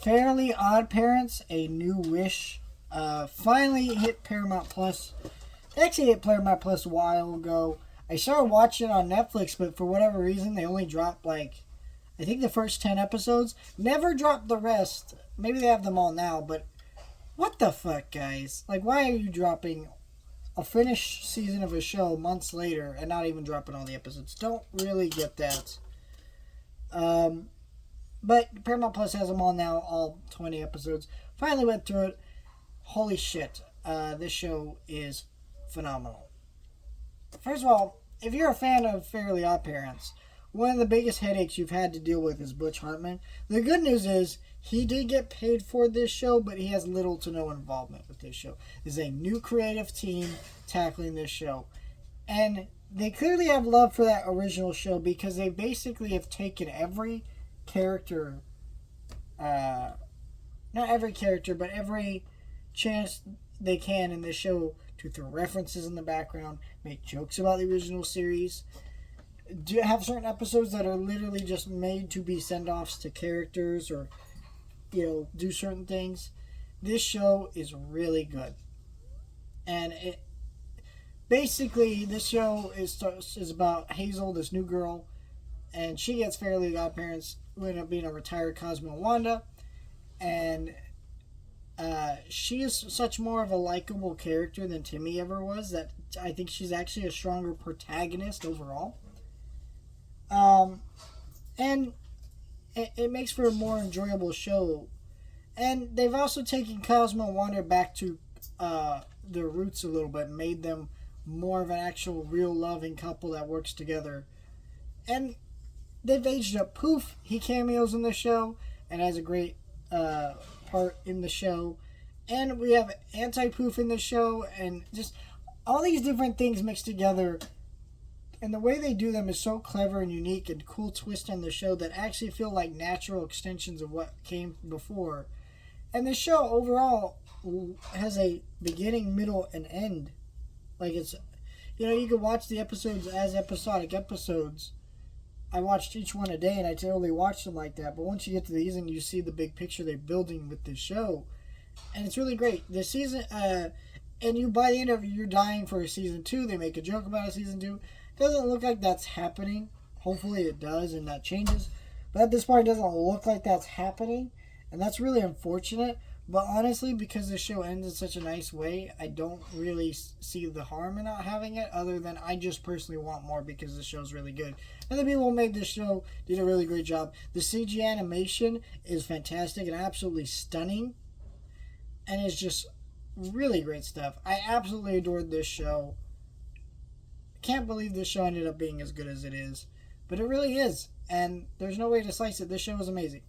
Fairly Odd Parents, A New Wish, finally hit Paramount Plus. It actually hit Paramount Plus a while ago. I started watching it on Netflix, but for whatever reason, they only dropped like, I think the first 10 episodes. Never dropped the rest. Maybe they have them all now, but what the fuck, guys? Like, why are you dropping a finished season of a show months later and not even dropping all the episodes? Don't really get that. But Paramount Plus has them all now, all 20 episodes. Finally went through it. Holy shit. This show is phenomenal. First of all, if you're a fan of Fairly Odd Parents, one of the biggest headaches you've had to deal with is Butch Hartman. The good news is he did get paid for this show, but he has little to no involvement with this show. There's a new creative team tackling this show. And they clearly have love for that original show because they basically have taken every character, not every character, but every chance they can in this show to throw references in the background, make jokes about the original series. Do you have certain episodes that are literally just made to be send-offs to characters or, do certain things? This show is really good. And basically, this show is about Hazel, this new girl, and she gets Fairly Odd Parents, who end up being a retired Cosmo Wanda, and she is such more of a likable character than Timmy ever was that I think she's actually a stronger protagonist overall. And it makes for a more enjoyable show. And they've also taken Cosmo and Wanda back to their roots a little bit, made them more of an actual real loving couple that works together. And they've aged up. Poof, he cameos in the show and has a great part in the show. And we have Anti-Poof in the show, and just all these different things mixed together. And the way they do them is so clever and unique and cool twist on the show that actually feel like natural extensions of what came before. And the show overall has a beginning, middle, and end. Like it's, you can watch the episodes as episodic episodes. I watched each one a day and I totally watched them like that. But once you get to these and you see the big picture they're building with this show, and it's really great. The season, and you by the end of it, you're dying for a season 2. They make a joke about a season 2. Doesn't look like that's happening. Hopefully it does and that changes. But at this point, it doesn't look like that's happening. And that's really unfortunate. But honestly, because the show ends in such a nice way, I don't really see the harm in not having it, other than I just personally want more because the show's really good. And the people who made this show did a really great job. The CG animation is fantastic and absolutely stunning. And it's just really great stuff. I absolutely adored this show. Can't believe this show ended up being as good as it is. But it really is. And there's no way to slice it. This show is amazing.